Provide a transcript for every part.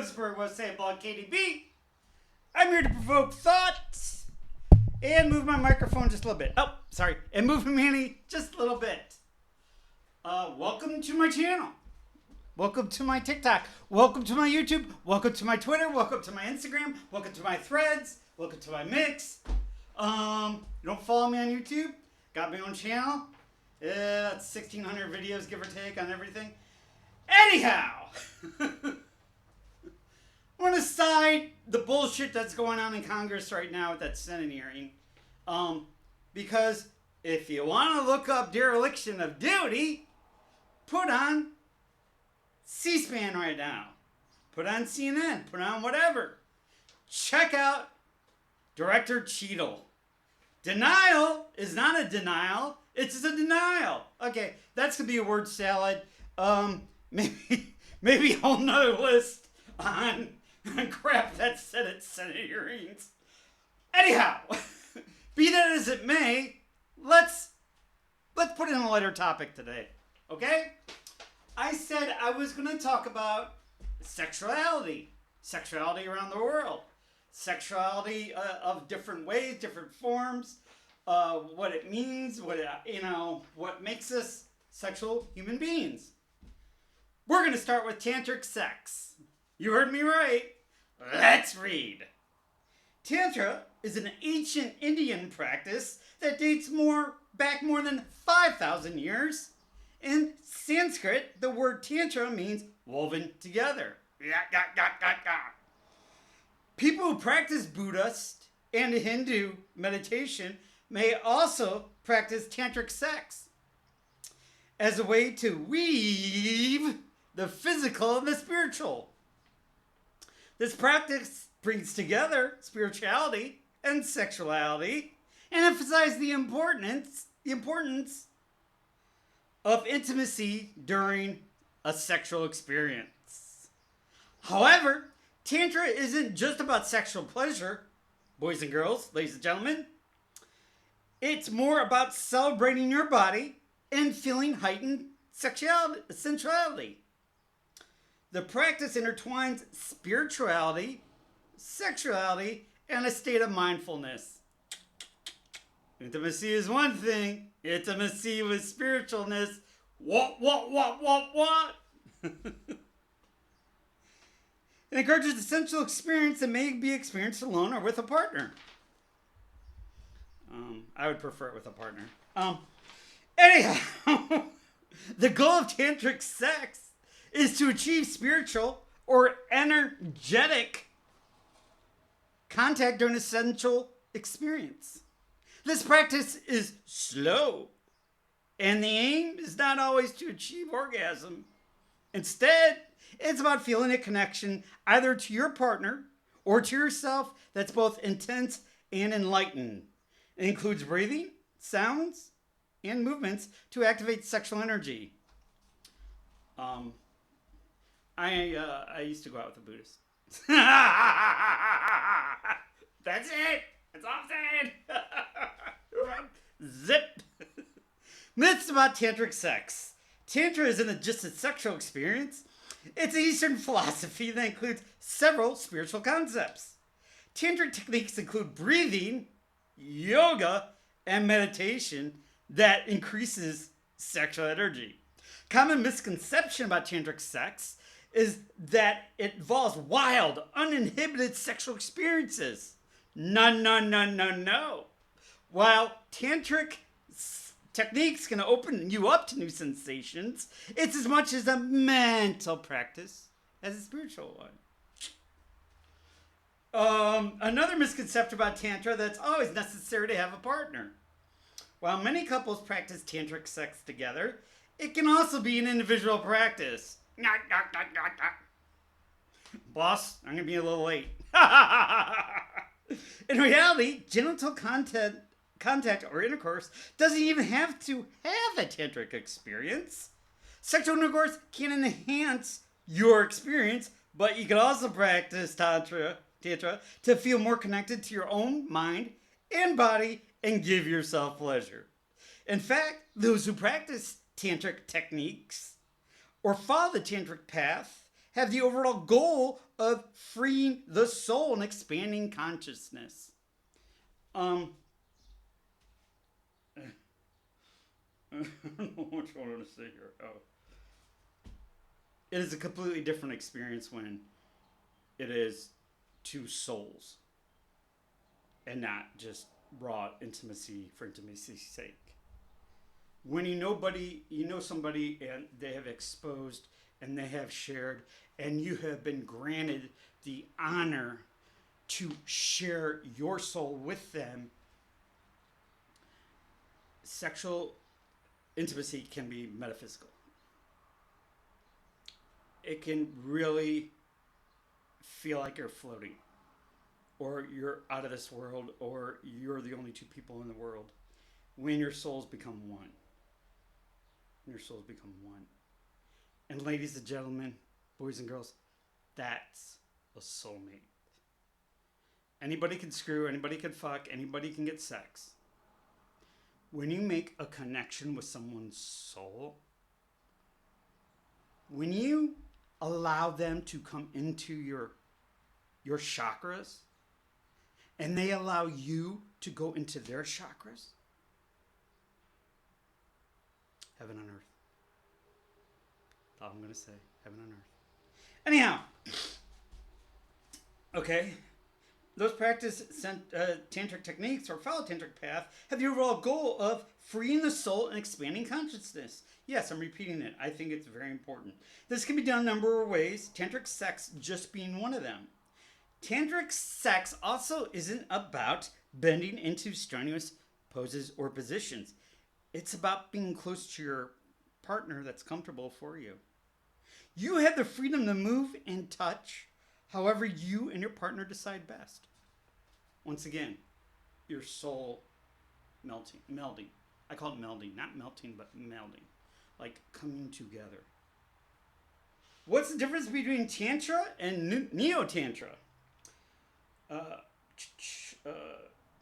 knows Berg will say about KDB. I'm here to provoke thoughts and move my microphone just a little bit. Oh, sorry. And move my handy just a little bit. Welcome to my channel. Welcome to my TikTok. Welcome to my YouTube. Welcome to my Twitter. Welcome to my Instagram. Welcome to my threads. Welcome to my mix. You don't follow me on YouTube? Got my own channel. That's 1,600 videos, give or take, on everything. Anyhow, I want to side the bullshit that's going on in Congress right now with that Senate hearing. Because if you want to look up dereliction of duty, put on C-SPAN right now. Put on CNN. Put on whatever. Check out Director Cheadle. Denial is not a denial. It's a denial. Okay, that's going to be a word salad. Maybe a whole nother list on crap that's said at Senate hearings. Anyhow, be that as it may, let's put in a lighter topic today. Okay? I said I was going to talk about sexuality around the world, sexuality of different ways, different forms, what it means, what makes us sexual human beings. We're going to start with tantric sex. You heard me right. Let's read. Tantra is an ancient Indian practice that dates back more than 5,000 years. In Sanskrit, the word tantra means woven together. People who practice Buddhist and Hindu meditation may also practice tantric sex as a way to weave the physical and the spiritual. This practice brings together spirituality and sexuality and emphasizes the importance of intimacy during a sexual experience. However, Tantra isn't just about sexual pleasure, boys and girls, ladies and gentlemen. It's more about celebrating your body and feeling heightened sensuality. The practice intertwines spirituality, sexuality, and a state of mindfulness. Intimacy is one thing. Intimacy with spiritualness. What? It encourages a sensual experience that may be experienced alone or with a partner. I would prefer it with a partner. Anyhow, the goal of tantric sex is to achieve spiritual or energetic contact during a sensual experience. This practice is slow, and the aim is not always to achieve orgasm. Instead, it's about feeling a connection either to your partner or to yourself that's both intense and enlightened. It includes breathing, sounds, and movements to activate sexual energy. I used to go out with a Buddhist. That's it. It's all said. Zip. Myths about tantric sex. Tantra isn't just a sexual experience. It's an Eastern philosophy that includes several spiritual concepts. Tantric techniques include breathing, yoga, and meditation that increases sexual energy. Common misconception about tantric sex is that it involves wild, uninhibited sexual experiences. No. While tantric techniques can open you up to new sensations, it's as much as a mental practice as a spiritual one. Another misconception about Tantra that's always necessary to have a partner. While many couples practice tantric sex together, it can also be an individual practice. Boss, I'm going to be a little late. In reality, genital contact or intercourse doesn't even have to have a tantric experience. Sexual intercourse can enhance your experience, but you can also practice Tantra to feel more connected to your own mind and body and give yourself pleasure. In fact, those who practice tantric techniques or follow the tantric path have the overall goal of freeing the soul and expanding consciousness. I don't know what I want to say here. Oh. It is a completely different experience when it is two souls and not just raw intimacy for intimacy's sake. When you know somebody and they have exposed and they have shared and you have been granted the honor to share your soul with them, sexual intimacy can be metaphysical. It can really feel like you're floating, or you're out of this world, or you're the only two people in the world. When your souls become one. Your souls become one. And ladies and gentlemen, boys and girls, that's a soulmate. Anybody can screw, anybody can fuck, anybody can get sex. When you make a connection with someone's soul, when you allow them to come into your chakras, and they allow you to go into their chakras, heaven on earth. That's all I'm going to say. Heaven on earth. Anyhow. Okay. Those practice tantric techniques or follow tantric path have the overall goal of freeing the soul and expanding consciousness. Yes, I'm repeating it. I think it's very important. This can be done a number of ways, tantric sex just being one of them. Tantric sex also isn't about bending into strenuous poses or positions. It's about being close to your partner that's comfortable for you. You have the freedom to move and touch however you and your partner decide best. Once again, your soul melding. I call it melding, not melting, but melding. Like coming together. What's the difference between Tantra and Neo-Tantra?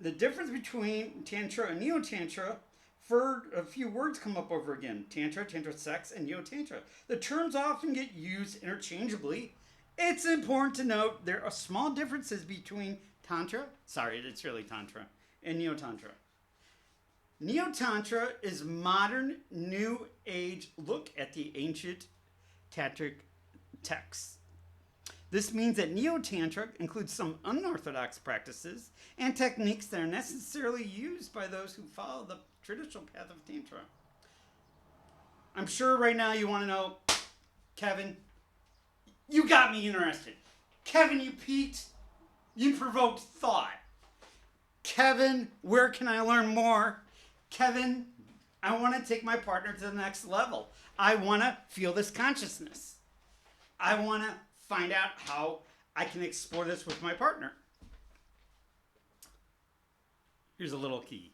The difference between Tantra and Neo-Tantra, for a few words come up over again. Tantra, Tantra sex, and Neo-Tantra. The terms often get used interchangeably. It's important to note there are small differences between Tantra, it's really Tantra, and Neo-Tantra. Neo-Tantra is modern, new age look at the ancient tantric texts. This means that Neo-Tantra includes some unorthodox practices and techniques that are necessarily used by those who follow the traditional path of Tantra. I'm sure right now you want to know, Kevin, you got me interested. Kevin, you piqued, you provoked thought. Kevin, where can I learn more? Kevin, I want to take my partner to the next level. I want to feel this consciousness. I want to find out how I can explore this with my partner. Here's a little key.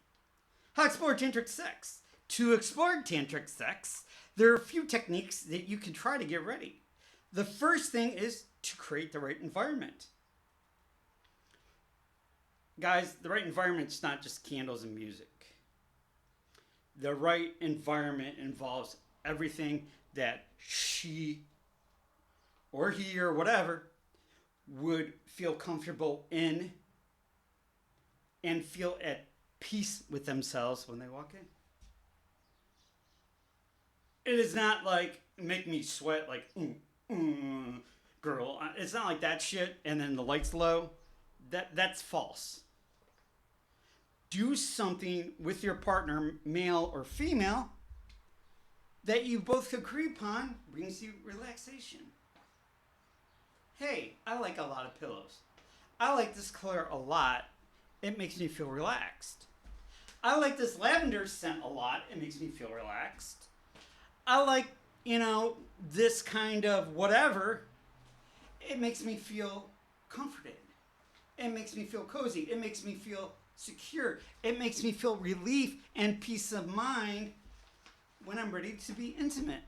How to explore tantric sex. To explore tantric sex, there are a few techniques that you can try to get ready. The first thing is to create the right environment. Guys, the right environment is not just candles and music. The right environment involves everything that she or he or whatever would feel comfortable in and feel at peace with themselves when they walk in. It is not like make me sweat like, girl. It's not like that shit and then the light's low. That's false. Do something with your partner, male or female, that you both agree upon brings you relaxation. Hey, I like a lot of pillows. I like this color a lot. It makes me feel relaxed. I like this lavender scent a lot. It makes me feel relaxed. I like, this kind of whatever. It makes me feel comforted. It makes me feel cozy. It makes me feel secure. It makes me feel relief and peace of mind when I'm ready to be intimate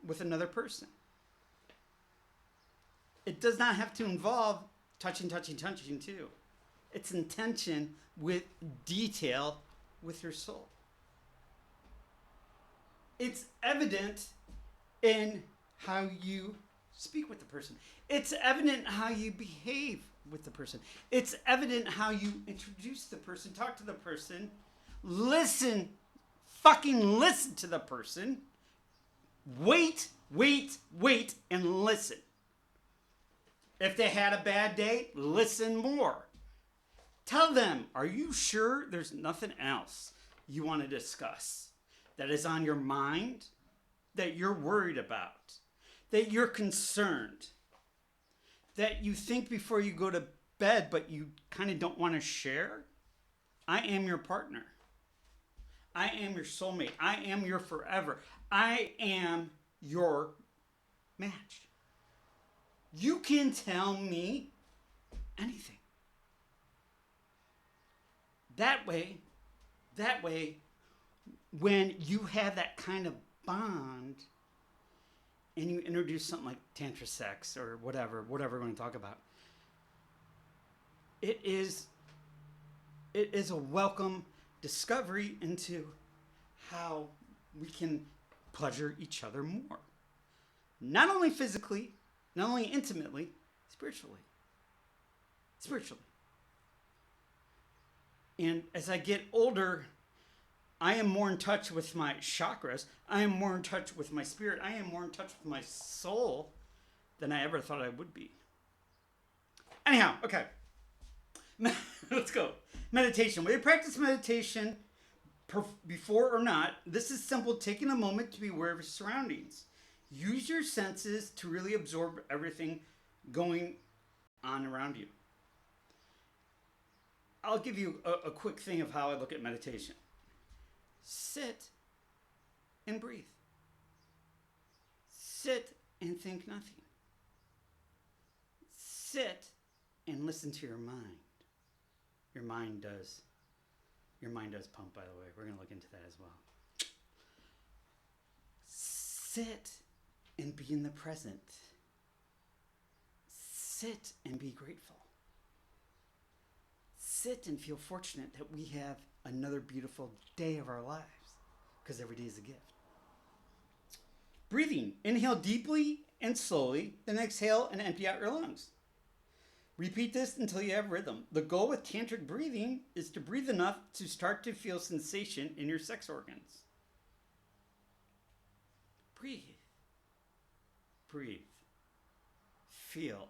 with another person. It does not have to involve touching too. It's intention with detail with your soul. It's evident in how you speak with the person. It's evident how you behave with the person. It's evident how you introduce the person, talk to the person, listen, fucking listen to the person. Wait, and listen. If they had a bad day, listen more. Tell them, are you sure there's nothing else you want to discuss that is on your mind, that you're worried about, that you're concerned, that you think before you go to bed, but you kind of don't want to share? I am your partner. I am your soulmate. I am your forever. I am your match. You can tell me anything. That way, when you have that kind of bond and you introduce something like Tantra sex or whatever we're going to talk about, it is a welcome discovery into how we can pleasure each other more. Not only physically, not only intimately, spiritually. And as I get older, I am more in touch with my chakras. I am more in touch with my spirit. I am more in touch with my soul than I ever thought I would be. Anyhow, okay. Let's go. Meditation. Whether you practice meditation before or not, this is simple. Taking a moment to be aware of your surroundings. Use your senses to really absorb everything going on around you. I'll give you a quick thing of how I look at meditation. Sit and breathe. Sit and think nothing. Sit and listen to your mind. Your mind does pump, by the way. We're going to look into that as well. Sit and be in the present. Sit and be grateful. Sit and feel fortunate that we have another beautiful day of our lives, because every day is a gift. Breathing. Inhale deeply and slowly, then exhale and empty out your lungs. Repeat this until you have rhythm. The goal with tantric breathing is to breathe enough to start to feel sensation in your sex organs. Breathe. Breathe. Feel.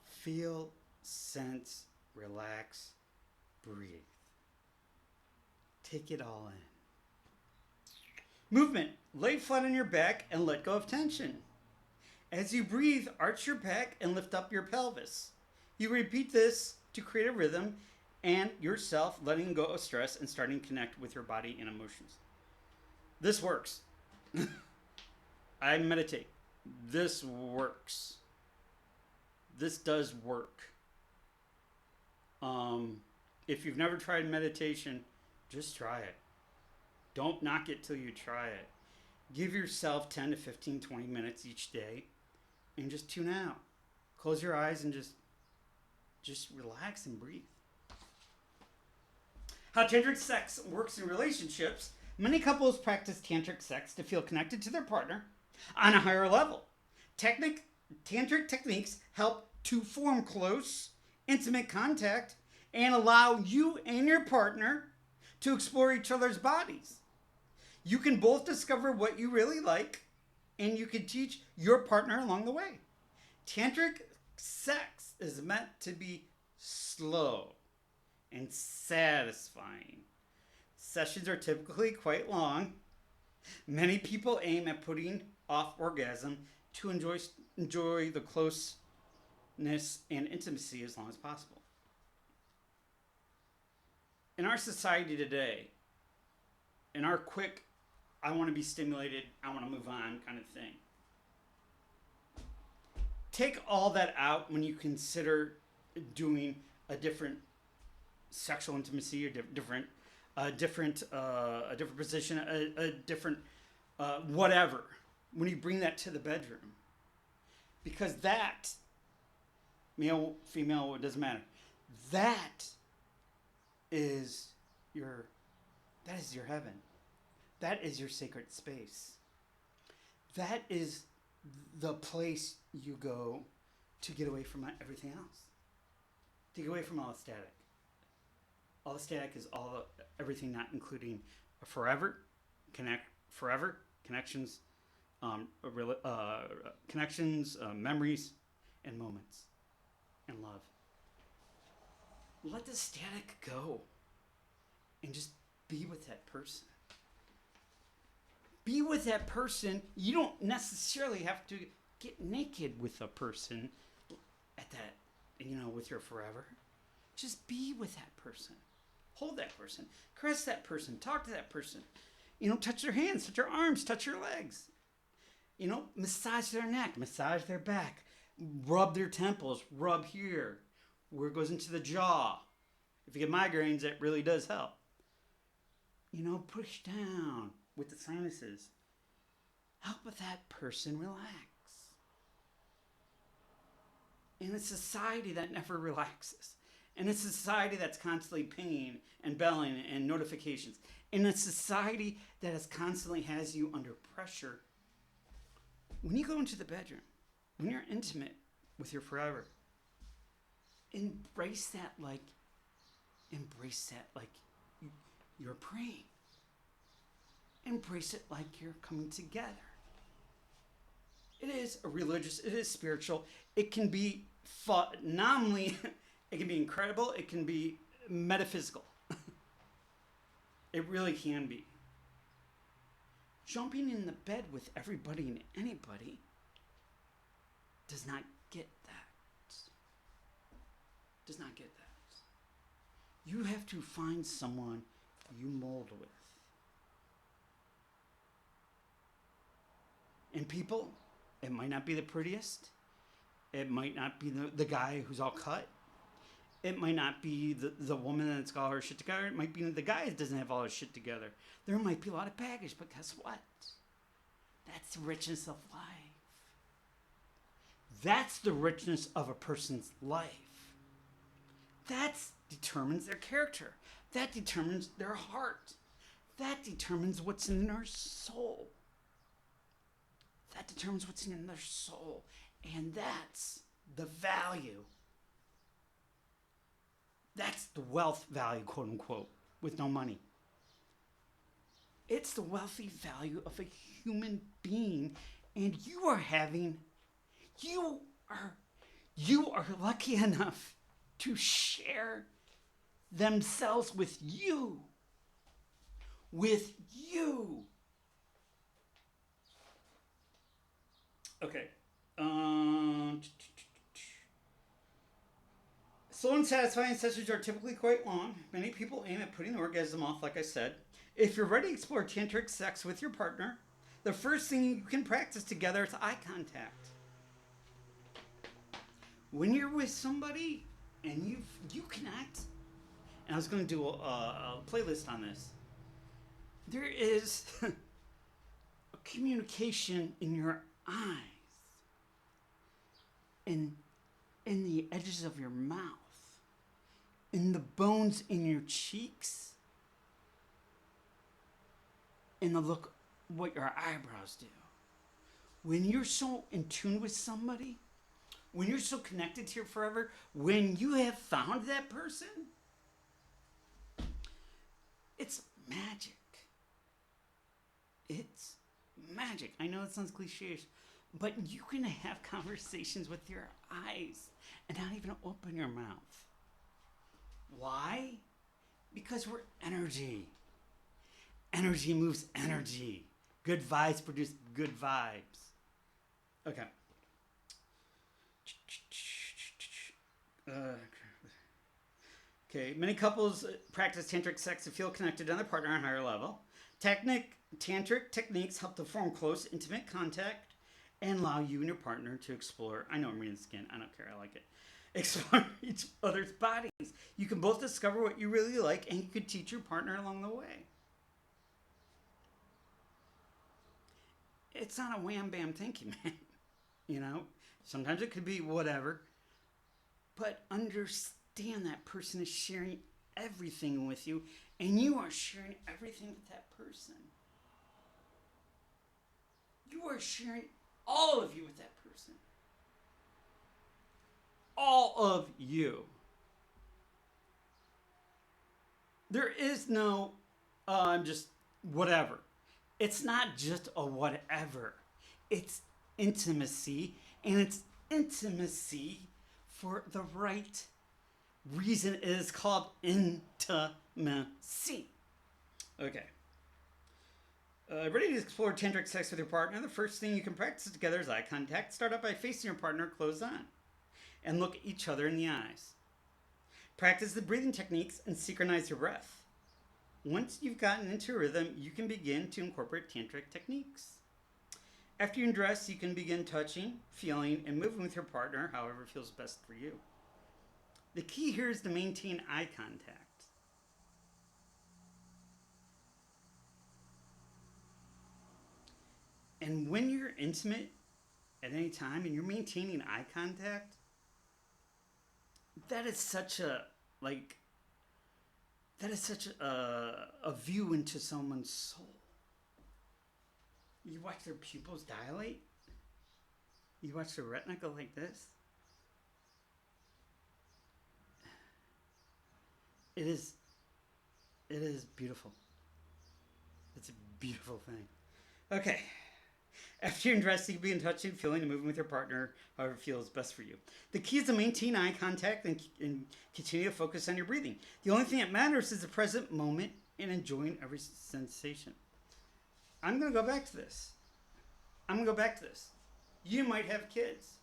Feel, sense, relax, breathe. Take it all in. Movement. Lay flat on your back and let go of tension. As you breathe, arch your back and lift up your pelvis. You repeat this to create a rhythm and yourself letting go of stress and starting to connect with your body and emotions. This works. I meditate. This works. This does work. If you've never tried meditation, just try it. Don't knock it till you try it. Give yourself 10 to 15, 20 minutes each day and just tune out. Close your eyes and just relax and breathe. How tantric sex works in relationships. Many couples practice tantric sex to feel connected to their partner on a higher level. Tantric techniques help to form close, intimate contact and allow you and your partner to explore each other's bodies. You can both discover what you really like, and you can teach your partner along the way. Tantric sex is meant to be slow and satisfying. Sessions are typically quite long. Many people aim at putting off orgasm to enjoy the closeness and intimacy as long as possible. In our society today, in our quick, I want to be stimulated, I want to move on kind of thing, take all that out when you consider doing a different sexual intimacy or different position, a different whatever. When you bring that to the bedroom, because that, male, female, it doesn't matter. That is your heaven. That is your sacred space. That is the place you go to get away from everything else. To get away from all the static. All the static is everything not including forever, connections, memories, and moments, and love. Let the static go, and just be with that person. Be with that person. You don't necessarily have to get naked with a person at that, with your forever. Just be with that person. Hold that person. Caress that person. Talk to that person. Touch their hands, touch their arms, touch their legs. Massage their neck, massage their back, rub their temples, rub here, where it goes into the jaw. If you get migraines, that really does help. Push down with the sinuses. Help that person relax. In a society that never relaxes, in a society that's constantly pinging and belling and notifications, in a society that constantly has you under pressure, when you go into the bedroom, when you're intimate with your forever, embrace that like you're praying. Embrace it like you're coming together. It is religious, it is spiritual, it can be phenomenally, it can be incredible, it can be metaphysical. It really can be. Jumping in the bed with everybody and anybody does not get that. Does not get that. You have to find someone you mold with. And people, it might not be the prettiest. It might not be the guy who's all cut. It might not be the woman that's got all her shit together. It might be the guy that doesn't have all his shit together. There might be a lot of baggage, but guess what? That's the richness of life. That's the richness of a person's life. That determines their character. That determines their heart. That determines what's in their soul. That determines what's in their soul. And that's the value. That's the wealth value, quote unquote, with no money. It's the wealthy value of a human being, and you are lucky enough to share themselves with you. With you. Okay. Slow and satisfying sessions are typically quite long. Many people aim at putting the orgasm off, like I said. If you're ready to explore tantric sex with your partner, the first thing you can practice together is eye contact. When you're with somebody and you connect, and I was going to do a playlist on this, there is a communication in your eyes, in the edges of your mouth, in the bones in your cheeks, in the look what your eyebrows do. When you're so in tune with somebody, when you're so connected to your forever, when you have found that person, it's magic. It's magic. I know it sounds cliche, but you can have conversations with your eyes and not even open your mouth. Why? Because we're energy. Energy moves energy. Good vibes produce good vibes. Okay. Many couples practice tantric sex to feel connected to their partner on a higher level. Tantric techniques help to form close, intimate contact and allow you and your partner to explore. I know I'm reading the skin. I don't care. I like it. Explore each other's bodies. You can both discover what you really like, and you can teach your partner along the way. It's not a wham bam thinking, man. Sometimes it could be whatever. But understand that person is sharing everything with you, and you are sharing everything with that person. You are sharing all of you with that person. All of you. There is no, just whatever. It's not just a whatever. It's intimacy, and it's intimacy for the right reason. It is called intimacy. Okay. Ready to explore tantric sex with your partner? The first thing you can practice together is eye contact. Start out by facing your partner clothes on and look each other in the eyes. Practice the breathing techniques and synchronize your breath. Once you've gotten into a rhythm, you can begin to incorporate tantric techniques. After you undress, you can begin touching, feeling, and moving with your partner however feels best for you. The key here is to maintain eye contact. And when you're intimate at any time and you're maintaining eye contact, that is such a view into someone's soul. You watch their pupils dilate. You watch their retina go like this. It is beautiful. It's a beautiful thing. Okay. After you're undressed, you can begin touching, feeling, and moving with your partner however feels best for you. The key is to maintain eye contact and continue to focus on your breathing. The only thing that matters is the present moment and enjoying every sensation. I'm going to go back to this. You might have kids.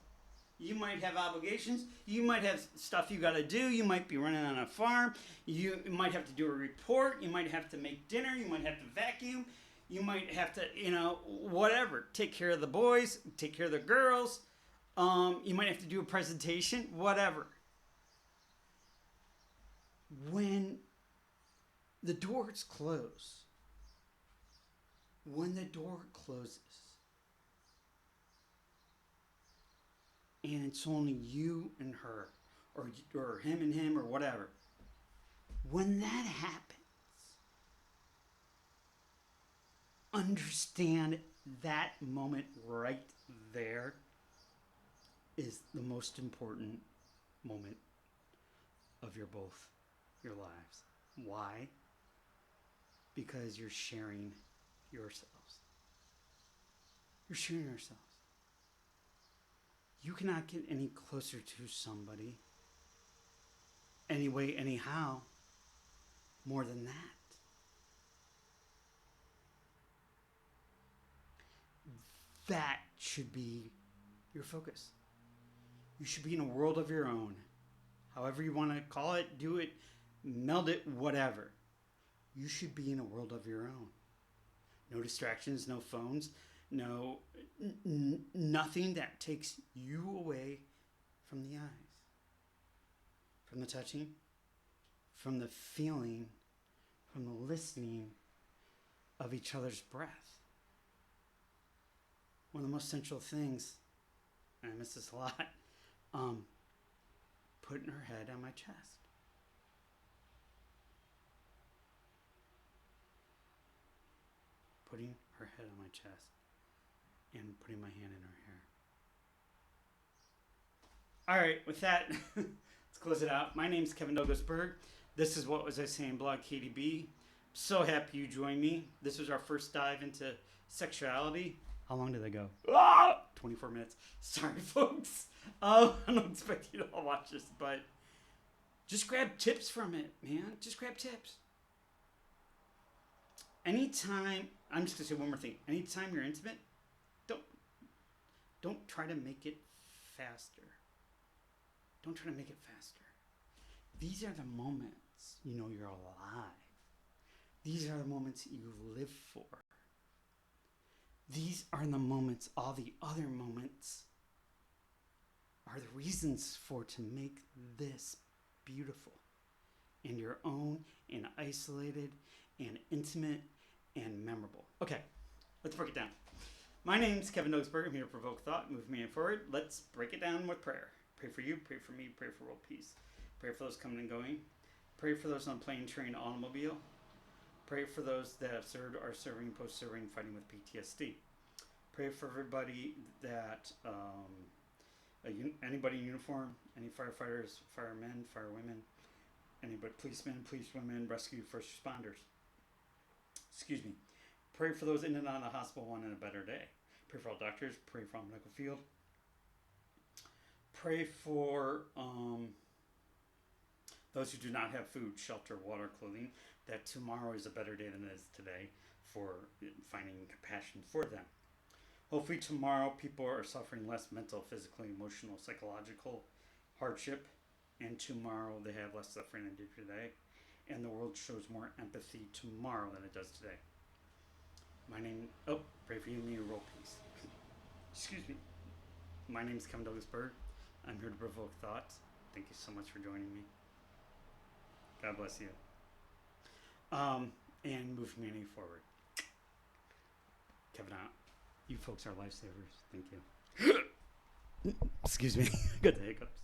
You might have obligations. You might have stuff you got to do. You might be running on a farm. You might have to do a report. You might have to make dinner. You might have to vacuum. You might have to, whatever. Take care of the boys. Take care of the girls. You might have to do a presentation. Whatever. When the doors close, and it's only you and her, or him and him, or whatever. When that happens, understand that moment right there is the most important moment of your lives. Why? Because you're sharing yourselves. You're sharing yourselves. You cannot get any closer to somebody anyway, anyhow, more than that. That should be your focus. You should be in a world of your own. However you want to call it, do it, meld it, whatever. You should be in a world of your own. No distractions, no phones, nothing that takes you away from the eyes, from the touching, from the feeling, from the listening of each other's breath. One of the most central things, and I miss this a lot, putting her head on my chest. Putting her head on my chest and putting my hand in her hair. All right, with that, let's close it out. My name's Kevin Douglas Berg. This is What Was I Saying blog KDB. So happy you joined me. This was our first dive into sexuality. How long did I go? 24 minutes. Sorry, folks. I don't expect you to all watch this, but just grab tips from it, man. Just grab tips. Anytime, I'm just going to say one more thing. Anytime you're intimate, don't try to make it faster. Don't try to make it faster. These are the moments you know you're alive. These are the moments you live for. These are the moments, all the other moments are the reasons to make this beautiful and your own and isolated and intimate and memorable. Okay, let's break it down. My name's Kevin Dogsberg. I'm here to provoke thought, move me forward. Let's break it down with prayer. Pray for you, pray for me, pray for world peace. Pray for those coming and going. Pray for those on plane, train, automobile. Pray for those that have served, are serving, post-serving, fighting with PTSD. Pray for everybody that anybody in uniform, any firefighters, firemen, firewomen, anybody, policemen, policewomen, rescue, first responders. Excuse me. Pray for those in and out of the hospital wanting a better day. Pray for all doctors. Pray for all medical field. Pray for those who do not have food, shelter, water, clothing, that tomorrow is a better day than it is today for finding compassion for them. Hopefully tomorrow people are suffering less mental, physical, emotional, psychological hardship, and tomorrow they have less suffering than they did today, and the world shows more empathy tomorrow than it does today. Pray for you and me, roll please. Excuse me. My name is Kevin Douglas Berg. I'm here to provoke thought. Thank you so much for joining me. God bless you. And move humanity forward. Kevin out. You folks are lifesavers. Thank you. Excuse me. Got the hiccups.